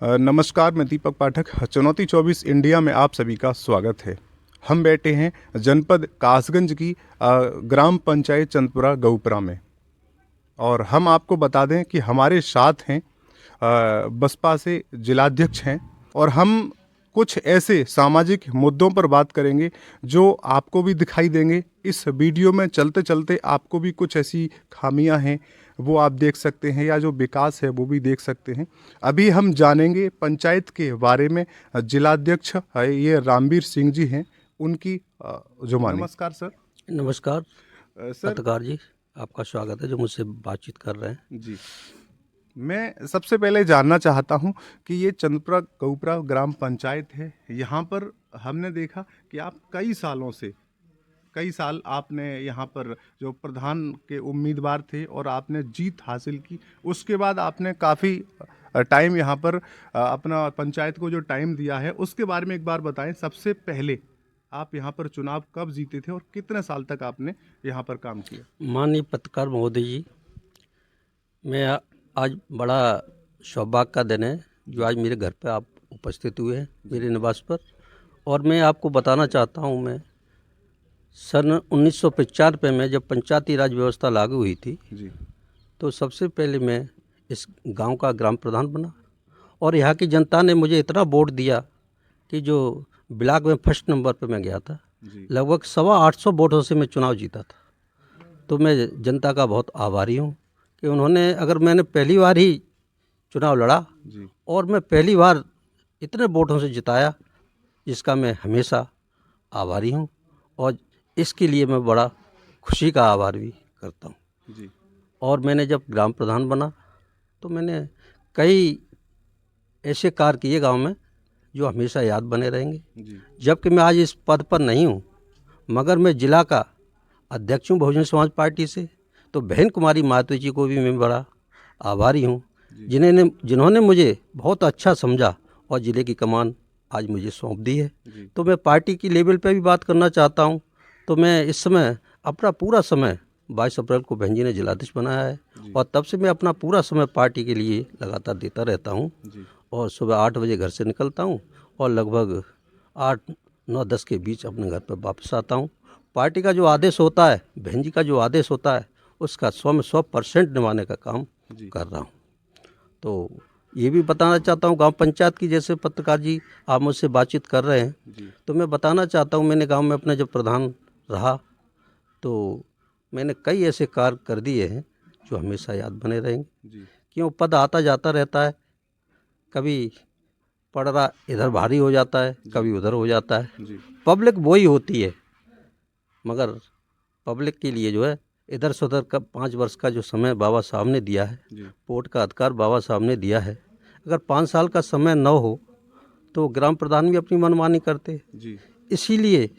नमस्कार, मैं दीपक पाठक। चुनौती 24 इंडिया में आप सभी का स्वागत है। हम बैठे हैं जनपद कासगंज की ग्राम पंचायत चंदपुरा गौपुरा में, और हम आपको बता दें कि हमारे साथ हैं बसपा से जिलाध्यक्ष हैं, और हम कुछ ऐसे सामाजिक मुद्दों पर बात करेंगे जो आपको भी दिखाई देंगे। इस वीडियो में चलते चलते आपको भी कुछ ऐसी खामियां हैं वो आप देख सकते हैं, या जो विकास है वो भी देख सकते हैं। अभी हम जानेंगे पंचायत के बारे में। जिलाध्यक्ष ये रामवीर सिंह जी हैं, उनकी जुबानी। नमस्कार सर। नमस्कार सर, पत्रकार जी, आपका स्वागत है जो मुझसे बातचीत कर रहे हैं। जी, मैं सबसे पहले जानना चाहता हूं कि ये चंदपुरा गौपुरा ग्राम पंचायत है, यहाँ पर हमने देखा कि आप कई साल आपने यहाँ पर जो प्रधान के उम्मीदवार थे और आपने जीत हासिल की। उसके बाद आपने काफ़ी टाइम यहाँ पर अपना पंचायत को जो टाइम दिया है उसके बारे में एक बार बताएं। सबसे पहले आप यहाँ पर चुनाव कब जीते थे और कितने साल तक आपने यहाँ पर काम किया? माननीय पत्रकार महोदय जी, मैं आज बड़ा सौभाग्य का दिन है जो आज मेरे घर पर आप उपस्थित हुए हैं, मेरे निवास पर। और मैं आपको बताना चाहता हूँ, मैं सन 1995 में जब पंचायती राज व्यवस्था लागू हुई थी जी, तो सबसे पहले मैं इस गांव का ग्राम प्रधान बना, और यहाँ की जनता ने मुझे इतना वोट दिया कि जो ब्लॉक में फर्स्ट नंबर पे मैं गया था। लगभग 850 वोटों से मैं चुनाव जीता था। तो मैं जनता का बहुत आभारी हूँ कि उन्होंने, अगर मैंने पहली बार ही चुनाव लड़ा जी, और मैं पहली बार इतने वोटों से जिताया, जिसका मैं हमेशा आभारी हूँ, और इसके लिए मैं बड़ा खुशी का आभार भी करता हूँ। जी, और मैंने जब ग्राम प्रधान बना तो मैंने कई ऐसे कार्य किए गांव में जो हमेशा याद बने रहेंगे। जी, जबकि मैं आज इस पद पर नहीं हूँ, मगर मैं जिला का अध्यक्ष हूँ बहुजन समाज पार्टी से। तो बहन कुमारी मातु जी को भी मैं बड़ा आभारी हूँ, जिन्होंने मुझे बहुत अच्छा समझा और ज़िले की कमान आज मुझे सौंप दी है। तो मैं पार्टी की लेवल पे भी बात करना चाहता हूँ। तो मैं इस समय अपना पूरा समय 22 अप्रैल को बहन जी ने जिलाध्यक्ष बनाया है, और तब से मैं अपना पूरा समय पार्टी के लिए लगातार देता रहता हूँ। और सुबह 8 बजे घर से निकलता हूँ और लगभग 8-9-10 के बीच अपने घर पर वापस आता हूँ। पार्टी का जो आदेश होता है, बहन जी का जो आदेश होता है, उसका 100% निभाने का काम कर रहा हूँ। तो ये भी बताना चाहता हूँ, गांव पंचायत की, जैसे पत्रकार जी आप मुझसे बातचीत कर रहे हैं, तो मैं बताना चाहता हूँ, मैंने गांव में अपना जब प्रधान रहा तो मैंने कई ऐसे कार्य कर दिए हैं जो हमेशा याद बने रहेंगे। क्यों, पद आता जाता रहता है, कभी पड़ रहा इधर भारी हो जाता है, कभी उधर हो जाता है। पब्लिक वही होती है, मगर पब्लिक के लिए जो है इधर से उधर का 5 वर्ष का जो समय बाबा साहब ने दिया है, वोट का अधिकार बाबा साहब ने दिया है। अगर 5 साल का समय न हो तो ग्राम प्रधान भी अपनी मनमानी करते। इसीलिए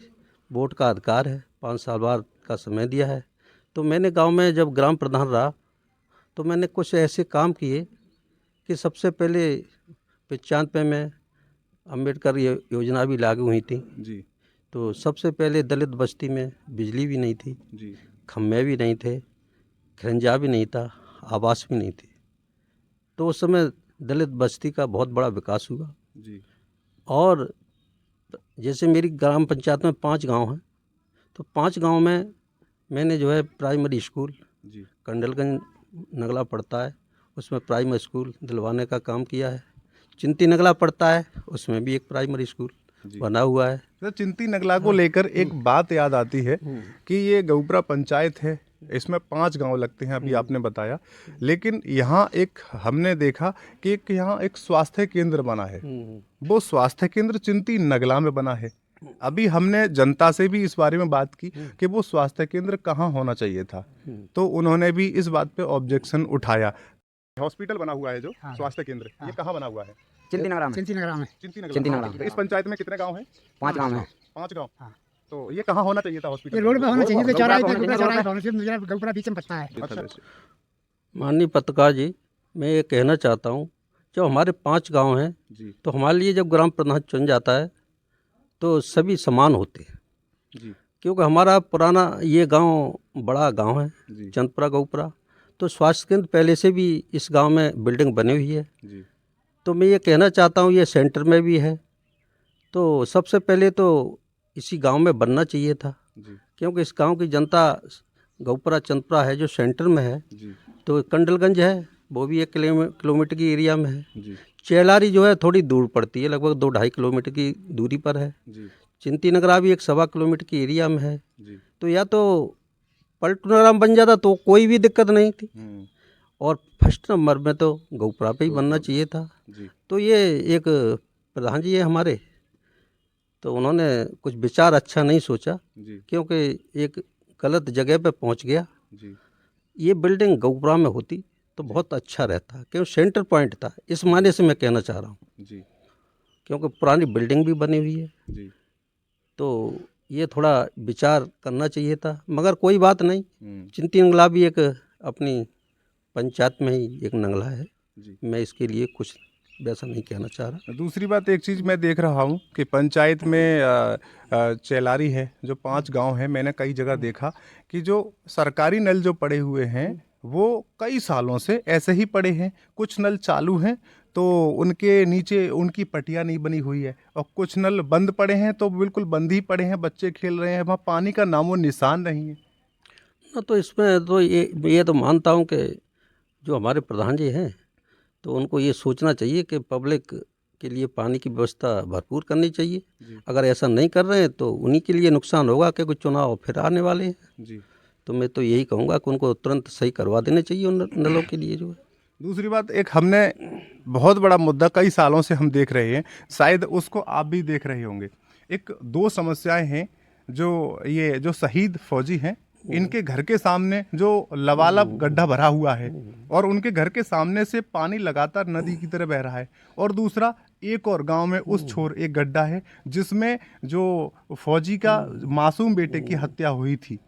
वोट का अधिकार है, 5 साल बाद का समय दिया है। तो मैंने गांव में जब ग्राम प्रधान रहा तो मैंने कुछ ऐसे काम किए कि सबसे पहले 95 में अम्बेडकर योजना भी लागू हुई थी। तो सबसे पहले दलित बस्ती में बिजली भी नहीं थी, खम्भे भी नहीं थे, खरंजा भी नहीं था, आवास भी नहीं थी। तो उस समय दलित बस्ती का बहुत बड़ा विकास हुआ। और जैसे मेरी ग्राम पंचायत में 5 गांव हैं, तो 5 गांव में मैंने जो है प्राइमरी स्कूल, कंडलगंज नगला पड़ता है, उसमें प्राइमरी स्कूल दिलवाने का काम किया है। चिंती नगला पड़ता है, उसमें भी एक प्राइमरी स्कूल बना हुआ है। सर, चिंती नगला को लेकर एक बात याद आती है कि ये गौपुरा पंचायत है, इसमें 5 गांव लगते हैं, अभी आपने बताया। लेकिन यहाँ एक हमने देखा कि यहाँ एक स्वास्थ्य केंद्र बना है, वो स्वास्थ्य केंद्र चिंती नगला में बना है। अभी हमने जनता से भी इस बारे में बात की कि वो स्वास्थ्य केंद्र कहाँ होना चाहिए था, तो उन्होंने भी इस बात पे ऑब्जेक्शन उठाया। हॉस्पिटल बना हुआ है जो स्वास्थ्य केंद्र, ये कहाँ बना हुआ है? चिंती नगरा में। चिंती नगरा। तो इस पंचायत में कितने गांव हैं? 5 गांव हैं। 5 गांव। तो ये कहाँ होना चाहिए था हॉस्पिटल? ये रोड पे होना चाहिए, तो चौराहे पे गौपुरा बीच में पड़ता है। अच्छा। माननीय पत्रकार जी, मैं ये कहना चाहता हूँ, जो हमारे 5 गांव हैं, तो हमारे लिए जब ग्राम प्रधान चुन जाता है तो सभी समान होते हैं। क्योंकि हमारा पुराना ये गांव बड़ा गांव है, चंदपुरा गौपुरा। तो स्वास्थ्य केंद्र पहले से भी इस गांव में बिल्डिंग बनी हुई है। तो मैं ये कहना चाहता हूँ ये सेंटर में भी है, तो सबसे पहले तो इसी गांव में बनना चाहिए था, जी क्योंकि इस गांव की जनता गौपुरा चंदपुरा है जो सेंटर में है, जी तो कंडलगंज है वो भी 1 किलोमीटर की एरिया में है। जी चेलारी जो है थोड़ी दूर पड़ती है, लगभग 2-2.5 किलोमीटर की दूरी पर है। जी चिंती नगरा भी 1 सवा किलोमीटर की एरिया में है। जी तो या तो पलटूनाराम बन जाता तो कोई भी दिक्कत नहीं थी, और फर्स्ट नंबर में तो गौपुरा पे ही बनना चाहिए था। जी तो ये एक प्रधान जी है हमारे, तो उन्होंने कुछ विचार अच्छा नहीं सोचा, जी क्योंकि एक गलत जगह पे पहुंच गया। जी ये बिल्डिंग गौपुरा में होती तो बहुत अच्छा रहता, क्योंकि सेंटर पॉइंट था, इस मायने से मैं कहना चाह रहा हूँ, जी क्योंकि पुरानी बिल्डिंग भी बनी हुई है। जी तो ये थोड़ा विचार करना चाहिए था, मगर कोई बात नहीं। हम्म, चिंती नंगला भी एक अपनी पंचायत में ही एक नंगला है, जी। मैं इसके लिए कुछ वैसा नहीं कहना चाह रहा। दूसरी बात एक चीज़ मैं देख रहा हूँ कि पंचायत में चेलारी है जो 5 गांव है, मैंने कई जगह देखा कि जो सरकारी नल जो पड़े हुए हैं वो कई सालों से ऐसे ही पड़े हैं। कुछ नल चालू हैं तो उनके नीचे उनकी पटिया नहीं बनी हुई है, और कुछ नल बंद पड़े हैं तो बिल्कुल बंद ही पड़े हैं, बच्चे खेल रहे हैं, वहाँ पानी का नामो निशान नहीं है। ना तो इसमें तो ये तो मानता हूँ कि जो हमारे प्रधान जी हैं तो उनको ये सोचना चाहिए कि पब्लिक के लिए पानी की व्यवस्था भरपूर करनी चाहिए। जी अगर ऐसा नहीं कर रहे हैं तो उन्हीं के लिए नुकसान होगा, क्योंकि चुनाव फिर आने वाले हैं। जी। तो मैं तो यही कहूँगा कि उनको तुरंत सही करवा देने चाहिए उन नलों के लिए जो है। दूसरी बात, एक हमने बहुत बड़ा मुद्दा कई सालों से हम देख रहे हैं, शायद उसको आप भी देख रहे होंगे। एक दो समस्याएं हैं, जो ये जो शहीद फौजी हैं इनके घर के सामने जो लबालब गड्ढा भरा हुआ है और उनके घर के सामने से पानी लगातार नदी की तरह बह रहा है, और दूसरा एक और गांव में उस छोर एक गड्ढा है जिसमें जो फौजी का मासूम बेटे की हत्या हुई थी।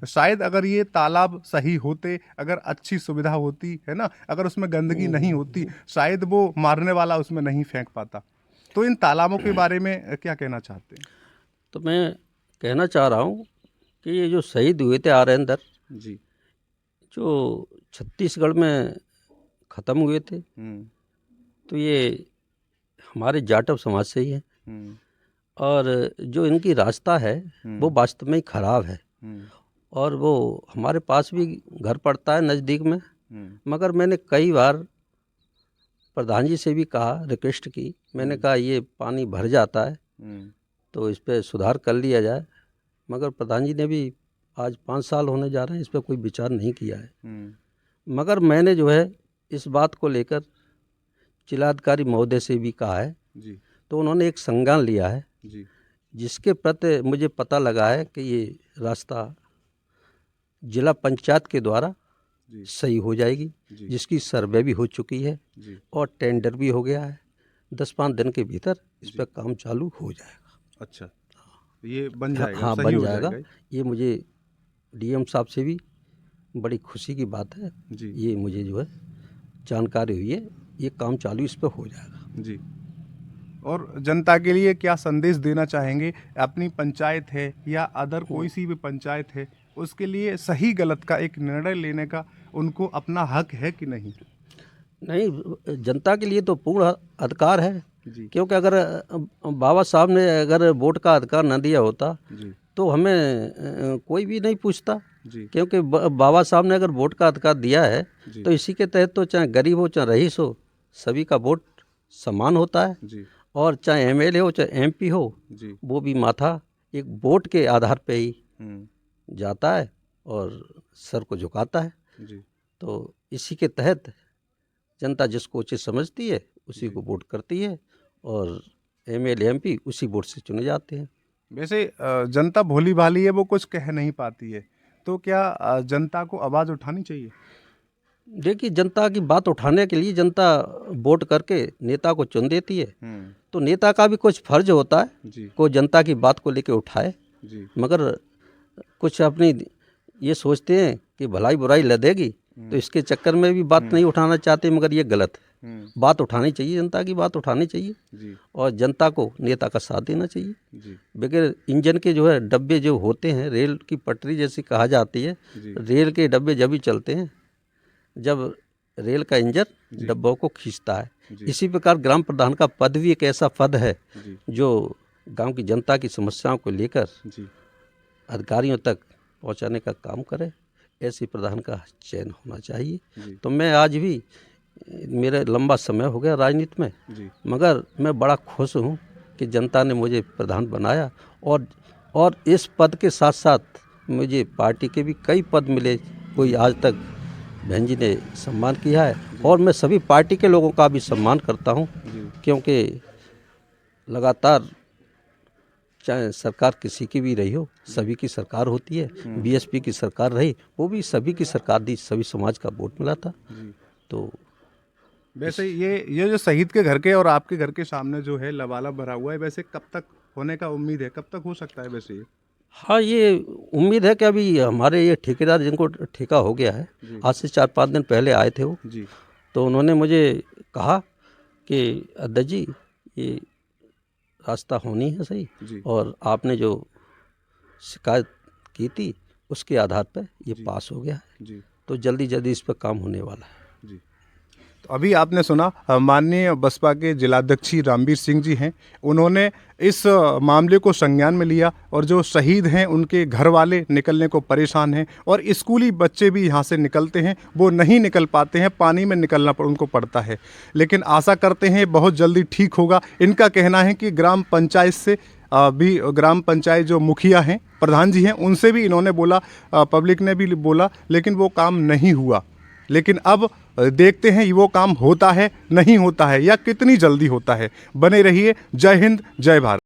शायद अगर ये तालाब सही होते, अगर अच्छी सुविधा होती है ना, अगर उसमें गंदगी नहीं होती, शायद वो मारने वाला उसमें नहीं फेंक पाता। तो इन तालाबों के बारे में क्या कहना चाहते हैं? तो मैं कहना चाह रहा हूँ कि ये जो शहीद हुए थे आरेंदर, जी। जो छत्तीसगढ़ में ख़त्म हुए थे, तो ये हमारे जाटव समाज से ही है, और जो इनकी रास्ता है वो वास्तव में ही खराब है, और वो हमारे पास भी घर पड़ता है नज़दीक में। मगर मैंने कई बार प्रधान जी से भी कहा, रिक्वेस्ट की, मैंने कहा ये पानी भर जाता है तो इस पर सुधार कर लिया जाए, मगर प्रधान जी ने भी आज 5 साल होने जा रहे हैं इस पर कोई विचार नहीं किया है। मगर मैंने जो है इस बात को लेकर जिलाधिकारी महोदय से भी कहा है, जी तो उन्होंने एक संज्ञान लिया है, जी जिसके प्रति मुझे पता लगा है कि ये रास्ता जिला पंचायत के द्वारा जी सही हो जाएगी, जी जिसकी सर्वे भी हो चुकी है जी। और टेंडर भी हो गया है। 10-5 दिन के भीतर इस पर काम चालू हो जाएगा। अच्छा, ये बन जाएगा, हाँ, सही बन हो जाएगा। जाएगा। ये मुझे डीएम साहब से भी बड़ी खुशी की बात है, जी ये मुझे जो है जानकारी हुई है, ये काम चालू इस पर हो जाएगा। जी। और जनता के लिए क्या संदेश देना चाहेंगे? अपनी पंचायत है या अदर कोई सी भी पंचायत है, उसके लिए सही गलत का एक निर्णय लेने का उनको अपना हक है कि नहीं? नहीं, जनता के लिए तो पूर्ण अधिकार है, जी क्योंकि अगर बाबा साहब ने अगर वोट का अधिकार न दिया होता जी तो हमें कोई भी नहीं पूछता, जी क्योंकि बाबा साहब ने अगर वोट का अधिकार दिया है जी तो इसी के तहत तो चाहे गरीब हो चाहे रईस हो, सभी का वोट समान होता है, जी और चाहे एमएलए हो चाहे एमपी हो, जी। वो भी माथा एक वोट के आधार पे ही हम्म। जाता है और सर को झुकाता है। जी तो इसी के तहत जनता जिसको उचित समझती है उसी को वोट करती है, और एमएलए एमपी उसी वोट से चुने जाते हैं। वैसे जनता भोली भाली है, वो कुछ कह नहीं पाती है, तो क्या जनता को आवाज़ उठानी चाहिए? देखिए, जनता की बात उठाने के लिए जनता वोट करके नेता को चुन देती है, तो नेता का भी कुछ फर्ज होता है जी को जनता की बात को लेकर उठाए। जी मगर कुछ अपनी ये सोचते हैं कि भलाई बुराई लदेगी, तो इसके चक्कर में भी बात नहीं उठाना चाहते, मगर ये गलत है। बात उठानी चाहिए, जनता की बात उठानी चाहिए, जी और जनता को नेता का साथ देना चाहिए। जी बगैर इंजन के जो है डब्बे जो होते हैं, रेल की पटरी जैसी कहा जाती है, जी रेल के डब्बे जब भी चलते हैं जब रेल का इंजन डब्बों को खींचता है। जी। इसी प्रकार ग्राम प्रधान का पद भी एक ऐसा पद है जी जो गांव की जनता की समस्याओं को लेकर जी अधिकारियों तक पहुंचाने का काम करे। ऐसे प्रधान का चयन होना चाहिए। जी तो मैं आज भी, मेरा लंबा समय हो गया राजनीति में, जी मगर मैं बड़ा खुश हूँ कि जनता ने मुझे प्रधान बनाया और इस पद के साथ साथ मुझे पार्टी के भी कई पद मिले। कोई आज तक बहन जी ने सम्मान किया है और मैं सभी पार्टी के लोगों का भी सम्मान करता हूँ, जी क्योंकि लगातार चाहे सरकार किसी की भी रही हो, सभी की सरकार होती है। बीएसपी की सरकार रही, वो भी सभी की सरकार दी, सभी समाज का वोट मिला था। जी। तो वैसे ये जो शहीद के घर के और आपके घर के सामने जो है लबालब भरा हुआ है, वैसे कब तक होने का उम्मीद है, कब तक हो सकता है वैसे ये? हाँ, ये उम्मीद है कि अभी हमारे ये ठेकेदार जिनको ठेका हो गया है, जी। आज से 4-5 दिन पहले आए थे वो, जी तो उन्होंने मुझे कहा कि अध्यक्ष जी ये रास्ता होनी है सही, जी और आपने जो शिकायत की थी उसके आधार पर ये पास हो गया है, जी तो जल्दी जल्दी इस पर काम होने वाला है। जी। तो अभी आपने सुना माननीय बसपा के जिलाध्यक्ष रामवीर सिंह जी हैं, उन्होंने इस मामले को संज्ञान में लिया और जो शहीद हैं उनके घर वाले निकलने को परेशान हैं और स्कूली बच्चे भी यहाँ से निकलते हैं, वो नहीं निकल पाते हैं, पानी में निकलना उनको पड़ता है, लेकिन आशा करते हैं बहुत जल्दी ठीक होगा। इनका कहना है कि ग्राम पंचायत से भी, ग्राम पंचायत जो मुखिया हैं, प्रधान जी हैं, उनसे भी इन्होंने बोला, पब्लिक ने भी बोला, लेकिन वो काम नहीं हुआ। लेकिन अब देखते हैं वो काम होता है नहीं होता है या कितनी जल्दी होता है। बने रहिए। जय हिंद, जय भारत।